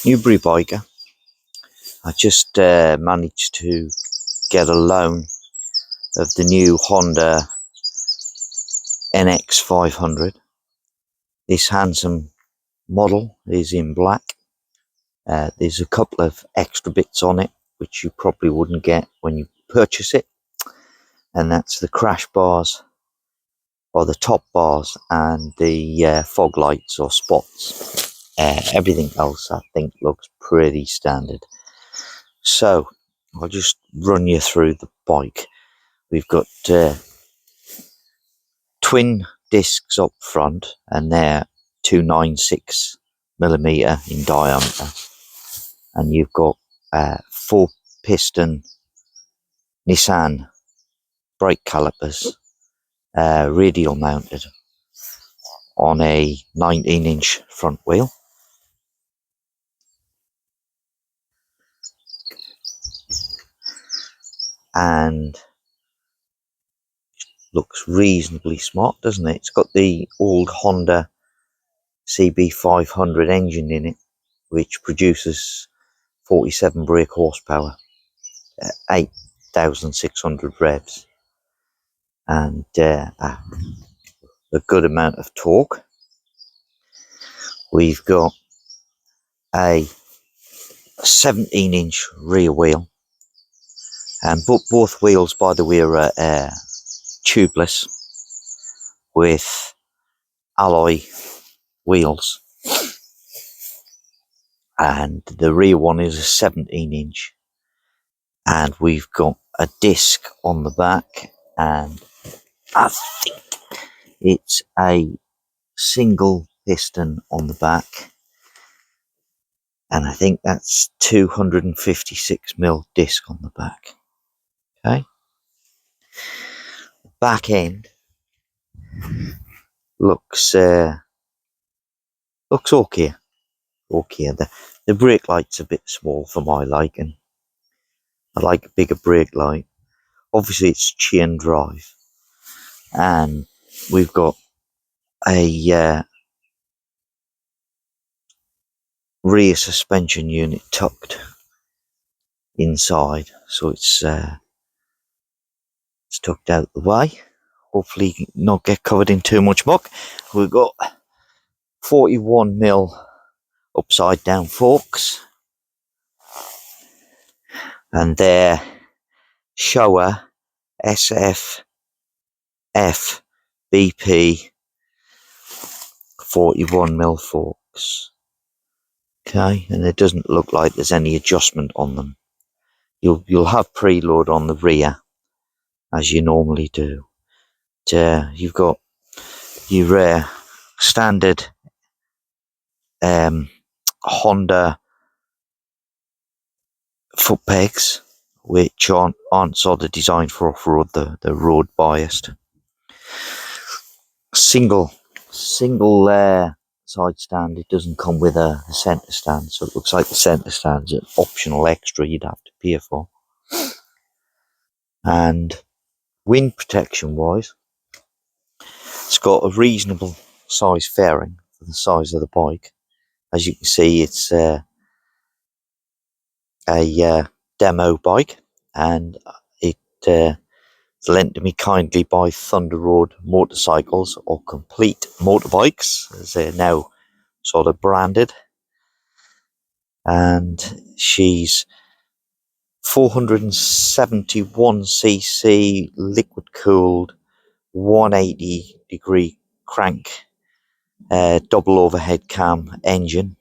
Newbury Biker. I just managed to get a loan of the new Honda NX500. This handsome model is in black. There's a couple of extra bits on it which you probably wouldn't get when you purchase it, and that's the crash bars, or the top bars, and the fog lights or spots. Everything else I think looks pretty standard. So I'll just run you through the bike. We've got twin discs up front, and they're 296mm in diameter, and you've got 4-piston Nissan brake calipers, radial mounted on a 19-inch front wheel. And looks reasonably smart, doesn't it? It's got the old Honda CB500 engine in it, which produces 47 brake horsepower, 8,600 revs, and a good amount of torque. We've got a 17-inch rear wheel, and both wheels, by the way, are tubeless with alloy wheels, and the rear one is a 17-inch, and we've got a disc on the back, and I think it's a single piston on the back, and I think that's 256mm disc on the back. Okay, the back end looks okay. The brake light's a bit small for my liking. I like a bigger brake light. Obviously it's chain drive, and we've got a rear suspension unit tucked inside, so it's tucked out the way, hopefully not get covered in too much muck. We've got 41mm upside down forks, and they're Showa SFF BP 41mm forks. Okay, and it doesn't look like there's any adjustment on them. You'll have preload on the rear, as you normally do. You've got your standard Honda foot pegs, which aren't sort of designed for off-road. The road biased. Single side stand. It doesn't come with a centre stand, so it looks like the centre stand's an optional extra you'd have to pay for. And wind protection wise, it's got a reasonable size fairing for the size of the bike. As you can see, it's a demo bike, and it's lent to me kindly by Thunder Road Motorcycles, or Complete Motorbikes as they're now sort of branded. And she's 471cc liquid cooled 180-degree crank, double overhead cam engine,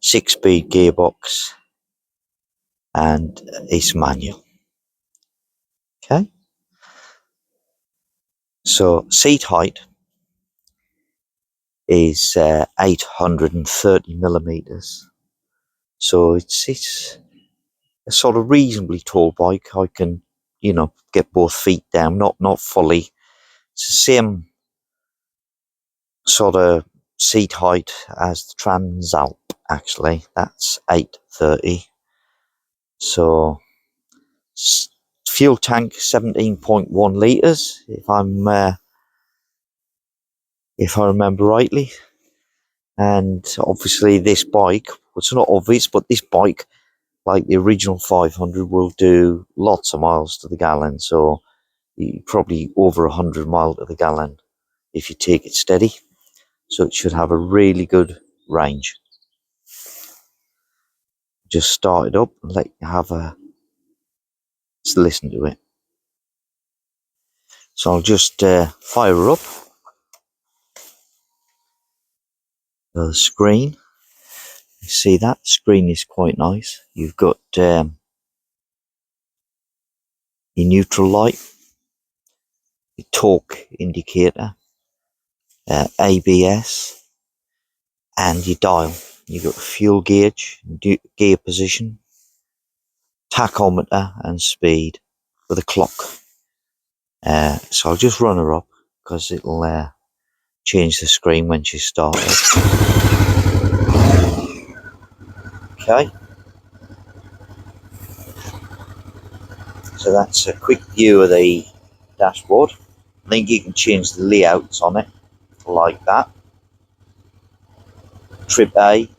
6-speed gearbox, and it's manual. Okay, so seat height is 830mm, so it's a sort of reasonably tall bike. I can, get both feet down, not fully. It's the same sort of seat height as the Transalp, actually. That's 830. So fuel tank 17.1 litres, if I remember rightly. And obviously this bike, well, it's not obvious, but this bike, like the original 500, will do lots of miles to the gallon. So probably over 100 miles to the gallon if you take it steady. So it should have a really good range. Just start it up and let you have a listen to it. So I'll just fire up the screen. You see that screen is quite nice. You've got your neutral light, your torque indicator, ABS, and your dial. You've got fuel gauge, gear position, tachometer, and speed with a clock. So I'll just run her up because it'll change the screen when she starts. Okay. So that's a quick view of the dashboard. I think you can change the layouts on it like that. Trip A,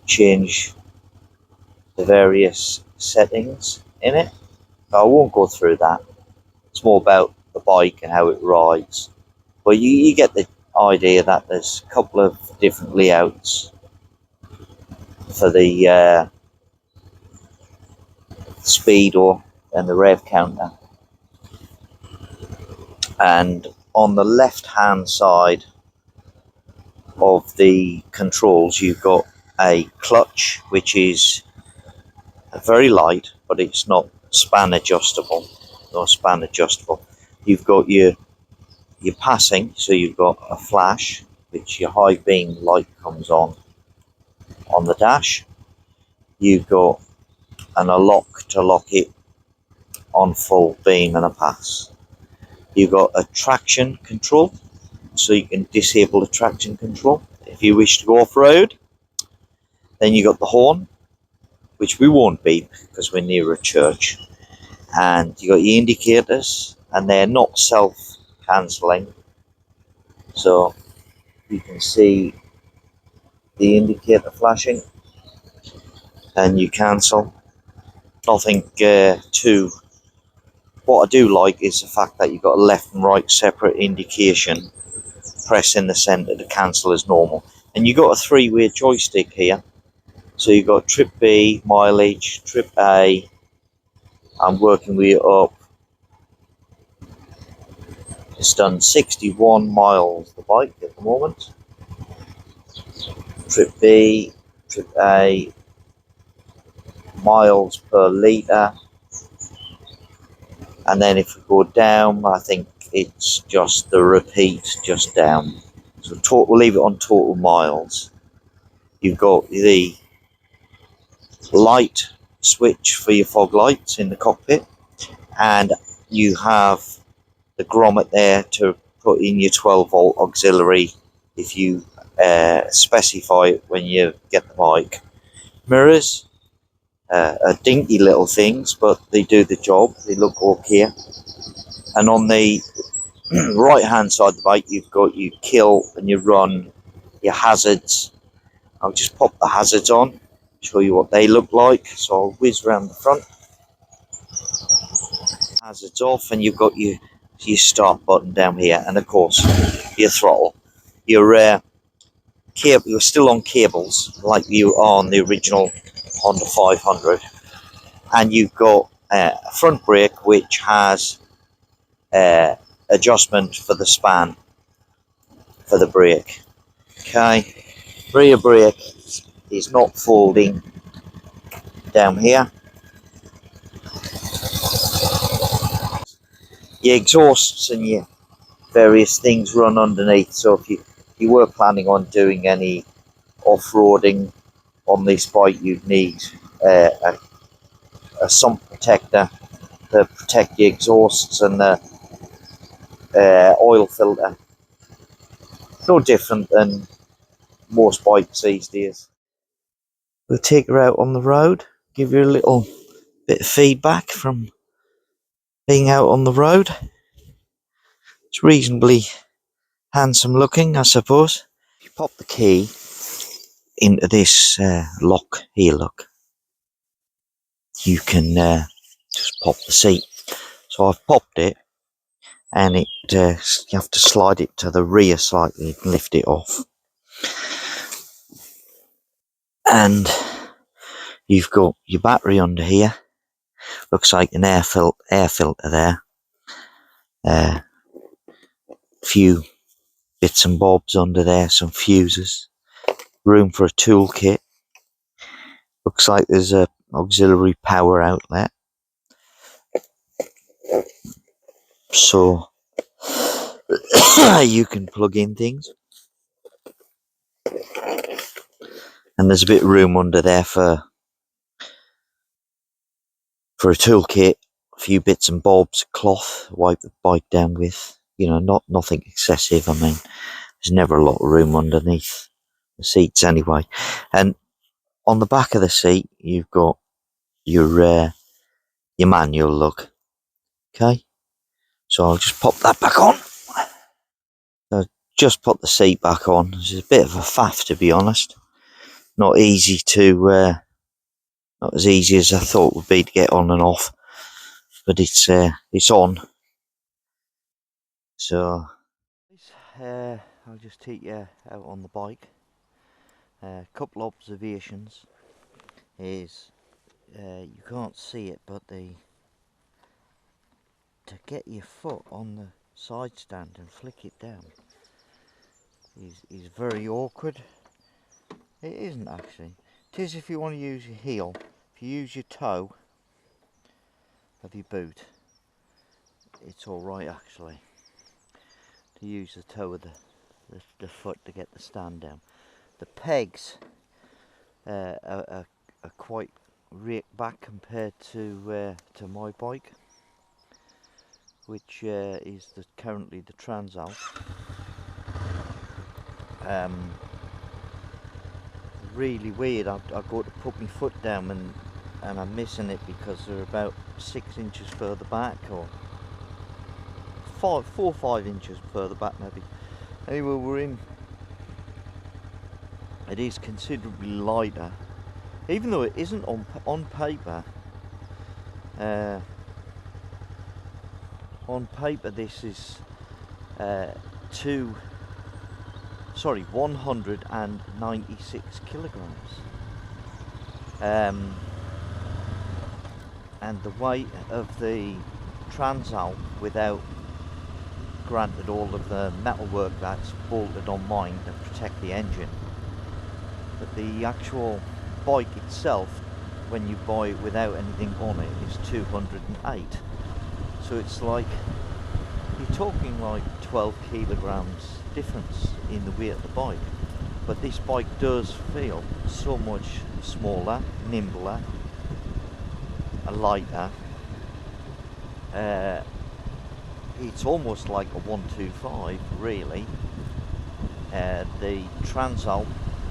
change the various settings in it. I won't go through that. It's more about the bike and how it rides. But you get the idea that there's a couple of different layouts for the speedo and the rev counter. And on the left hand side of the controls, you've got a clutch, which is very light, but it's not span adjustable. Not span adjustable. You've got your passing, so you've got a flash, which your high beam light comes on the dash. You've got an lock to lock it on full beam and a pass. You've got a traction control, so you can disable the traction control if you wish to go off-road. Then you got the horn, which we won't beep because we're near a church. And you got your indicators, and they're not self-cancelling, so you can see the indicator flashing and you cancel. Nothing too. What I do like is the fact that you've got a left and right separate indication. Press in the centre to cancel as normal. And you've got a three-way joystick here. So you've got trip B, mileage, trip A. I'm working way up. It's done 61 miles, the bike, at the moment. Trip B, trip A, miles per litre. And then if we go down, I think it's just the repeat, just down. So we'll leave it on total miles. You've got the light switch for your fog lights in the cockpit, and you have the grommet there to put in your 12-volt auxiliary if you specify it when you get the bike. Mirrors are dinky little things, but they do the job. They look okay. And on the right hand side of the bike, you've got your kill and your run, your hazards. I'll just pop the hazards on, show you what they look like. So I'll whiz around the front. Hazards off, and you've got your start button down here, and of course your throttle. You're still on cables like you are on the original Honda 500, and you've got a front brake which has adjustment for the span for the brake. Okay, rear brake is not folding down here. Your exhausts and your various things run underneath, so if you were planning on doing any off-roading on this bike, you'd need a sump protector to protect the exhausts and the oil filter. No different than most bikes these days. We'll take her out on the road, give you a little bit of feedback from being out on the road. It's reasonably handsome looking, I suppose. If you pop the key into this lock here, look, you can just pop the seat. So I've popped it, and it you have to slide it to the rear slightly and lift it off. And you've got your battery under here. Looks like an air filter there. Few bits and bobs under there, some fuses. Room for a toolkit. Looks like there's a auxiliary power outlet. So you can plug in things. And there's a bit of room under there for a toolkit, a few bits and bobs, cloth, wipe the bike down with. You know, nothing excessive. I mean, there's never a lot of room underneath the seats anyway. And on the back of the seat, you've got your manual look. Okay, so I'll just pop that back on. So just put the seat back on. It's a bit of a faff, to be honest. Not easy to, not as easy as I thought it would be to get on and off, but it's on. So I'll just take you out on the bike. A couple observations is you can't see it, but to get your foot on the side stand and flick it down is very awkward. It isn't actually. It is if you want to use your heel. If you use your toe of your boot, it's alright actually. To use the toe of the foot to get the stand down. The pegs are quite raked back compared to my bike, which is currently the Transalp. Really weird. I've got to put my foot down and I'm missing it because they're about 6 inches further back, or 4 or 5 inches further back maybe. Anyway, it is considerably lighter, even though it isn't on paper. On paper this is 196 kilograms. And the weight of the Transalp, without granted all of the metalwork that's bolted on mine to protect the engine, but the actual bike itself, when you buy it without anything on it, is 208. So it's like, you're talking like 12 kilograms difference in the weight of the bike. But this bike does feel so much smaller, nimbler, and lighter. It's almost like a 125 really. The Transalp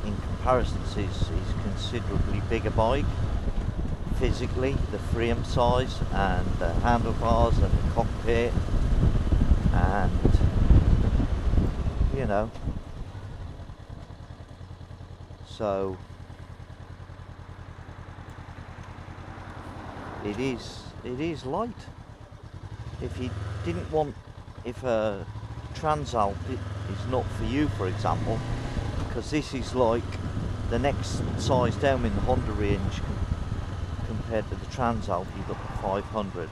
in comparison is considerably bigger bike physically, the frame size and the handlebars and the cockpit, and you know, so it is light. If you didn't want, if a Transalp is not for you, for example, because this is like the next size down in the Honda range compared to the Transalp, you've got the 500,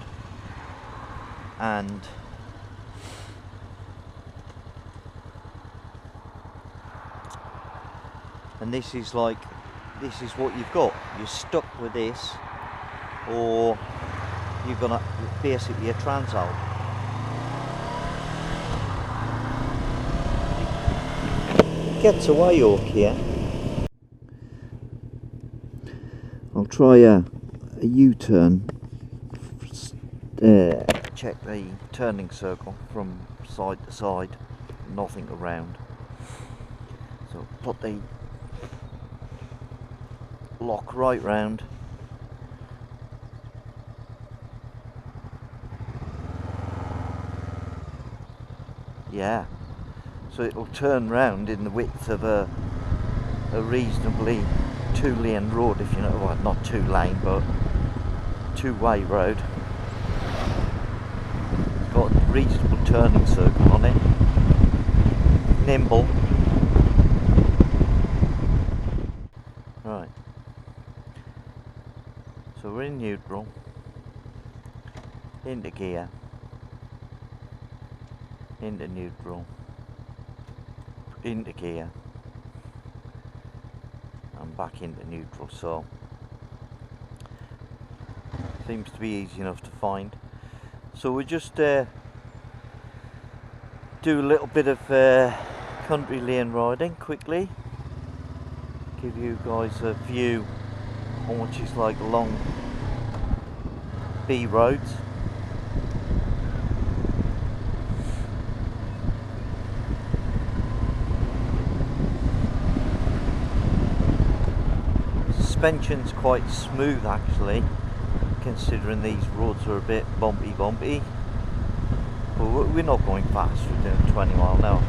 and this is like, this is what you've got. You're stuck with this, or you're gonna basically a Transalp. Gets away okay. I'll try a U-turn. Check the turning circle from side to side, nothing around. So put the lock right round. Yeah, so it'll turn round in the width of a reasonably two-lane road, if you know, well, not two-lane, but two-way road. It's got a reasonable turning circle on it, nimble. Right, so we're in neutral, into gear, into neutral, into gear, and back into neutral. So seems to be easy enough to find. So we just do a little bit of country lane riding quickly, give you guys a view on what is like along B roads. Suspension's quite smooth actually, considering these roads are a bit bumpy, but we're not going fast, we're doing 20 mile an hour.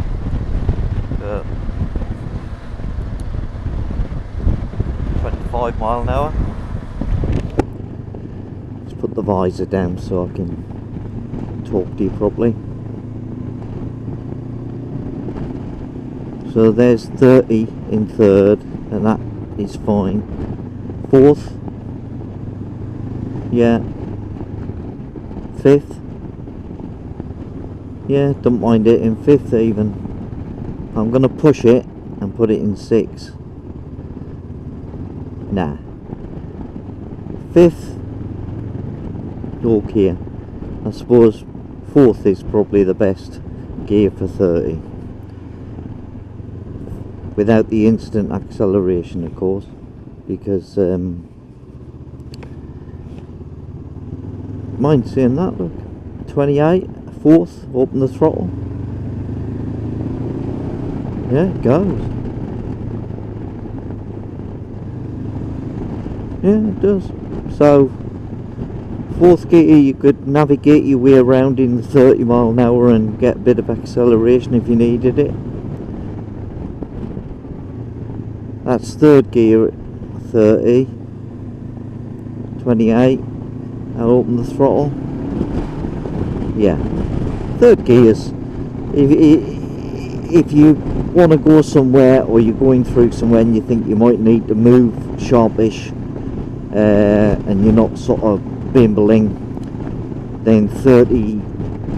25 mile an hour. Let's put the visor down so I can talk to you properly. So there's 30 in third, and that is fine. Fourth, yeah. Fifth, yeah, don't mind it in fifth even. I'm gonna push it and put it in sixth. Nah. Fifth, low gear. I suppose fourth is probably the best gear for 30. Without the instant acceleration, of course, because mind seeing that, look. 28, fourth, open the throttle. Yeah, it goes. Yeah, it does. So, fourth gear, you could navigate your way around in 30 mile an hour and get a bit of acceleration if you needed it. That's third gear at 30, 28, I'll open the throttle. Yeah, third gears, if you want to go somewhere, or you're going through somewhere and you think you might need to move sharpish, and you're not sort of bimbling, then 30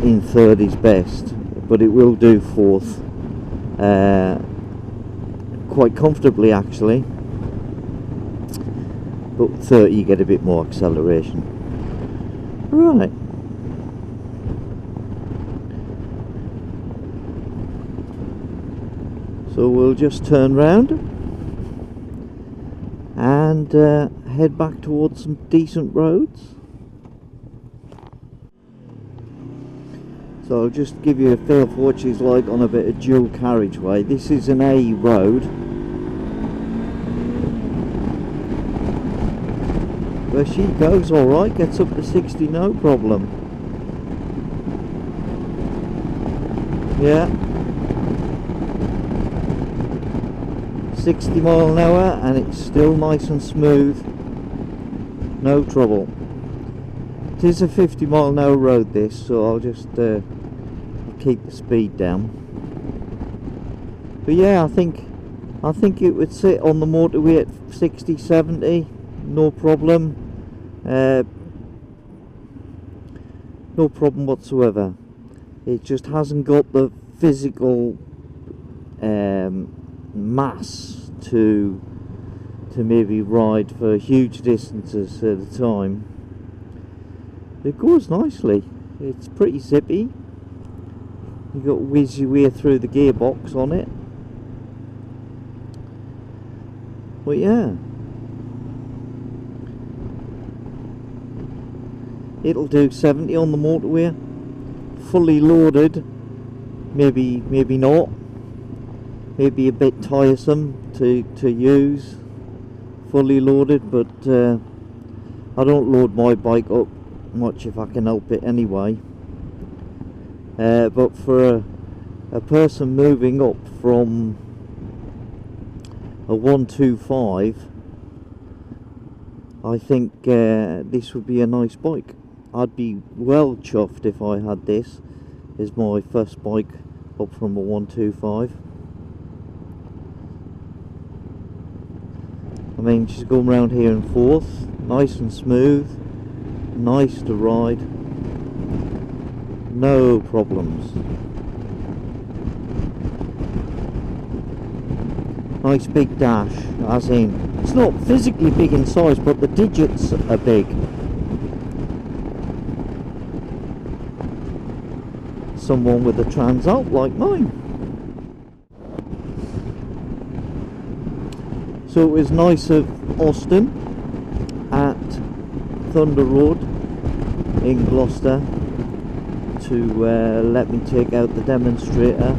in third is best, but it will do fourth quite comfortably actually, but 30 you get a bit more acceleration. Right, so we'll just turn round and head back towards some decent roads. So I'll just give you a feel for what she's like on a bit of dual carriageway. This is an A road, where she goes alright, gets up to 60 no problem. Yeah, 60 mile an hour and it's still nice and smooth, no trouble. It is a 50 mile an hour road this, so I'll just keep the speed down. But yeah, I think it would sit on the motorway at 60, 70, no problem. No problem whatsoever. It just hasn't got the physical mass to maybe ride for huge distances at a time. It goes nicely. It's pretty zippy. You got to whiz your way through the gearbox on it. But yeah, it'll do 70 on the motorway, fully loaded. Maybe not. Maybe a bit tiresome to use fully loaded, but I don't load my bike up much if I can help it anyway. But for a person moving up from a 125, I think this would be a nice bike. I'd be well chuffed if I had this as my first bike up from a 125. I mean, she's going around here and forth, nice and smooth, nice to ride, no problems. Nice big dash, as in, it's not physically big in size, but the digits are big. Someone with a Transalp like mine. So it was nice of Austin at Thunder Road in Gloucester to let me take out the demonstrator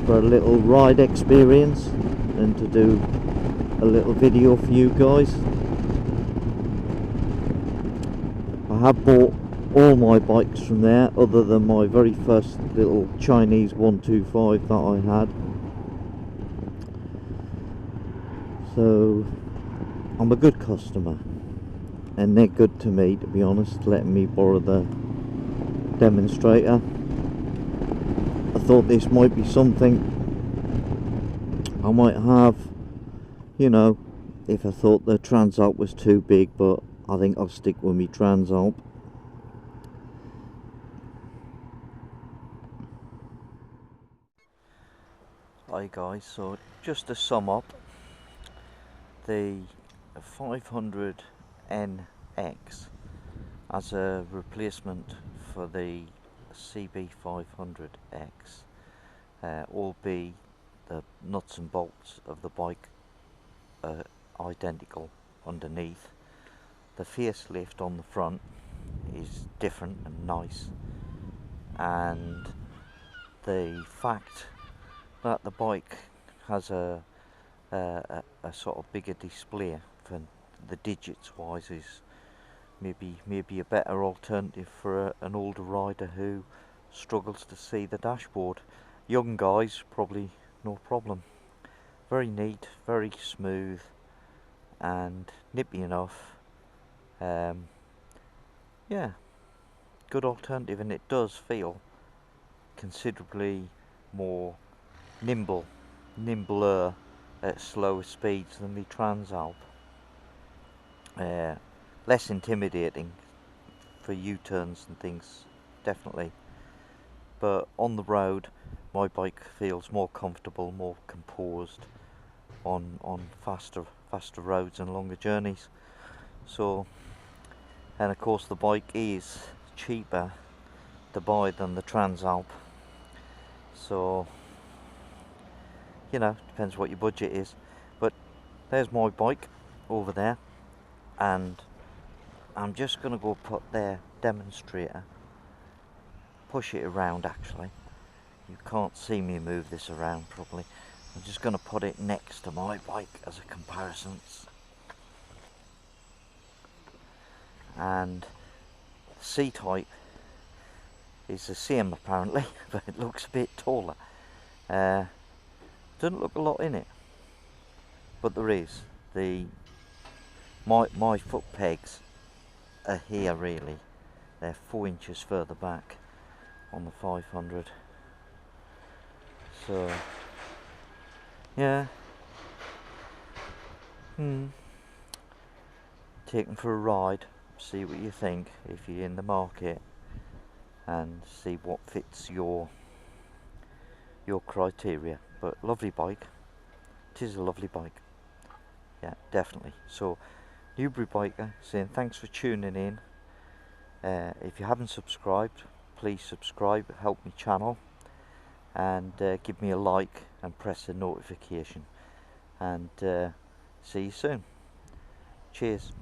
for a little ride experience and to do a little video for you guys. I have bought all my bikes from there other than my very first little Chinese 125 that I had. So I'm a good customer and they're good to me, to be honest, letting me borrow the demonstrator. I thought this might be something I might have, you know, if I thought the Transalp was too big, but I think I'll stick with me Transalp. Hi guys, so just to sum up, the 500 NX as a replacement for the CB500X, albeit the nuts and bolts of the bike are identical underneath. The facelift on the front is different and nice, and the fact that the bike has a sort of bigger display for the digits wise is maybe a better alternative for an older rider who struggles to see the dashboard. Young guys probably no problem. Very neat, very smooth and nippy enough. Yeah, good alternative, and it does feel considerably more nimbler at slower speeds than the Transalp. Less intimidating for U-turns and things, definitely. But on the road, my bike feels more comfortable, more composed on faster roads and longer journeys. So, and of course the bike is cheaper to buy than the Transalp. So, you know, depends what your budget is. But there's my bike over there, and I'm just going to go put their demonstrator, push it around. Actually, you can't see me move this around properly. I'm just going to put it next to my bike as a comparison. And C-type is the same apparently, but it looks a bit taller. Doesn't look a lot in it, but there is. My foot pegs are here really. They're 4 inches further back on the 500. So yeah, take them for a ride, see what you think if you're in the market, and see what fits your criteria. But lovely bike, it is a lovely bike, yeah, definitely. So Newbury Biker saying thanks for tuning in. If you haven't subscribed, please subscribe, help me channel, and give me a like and press the notification, and see you soon. Cheers.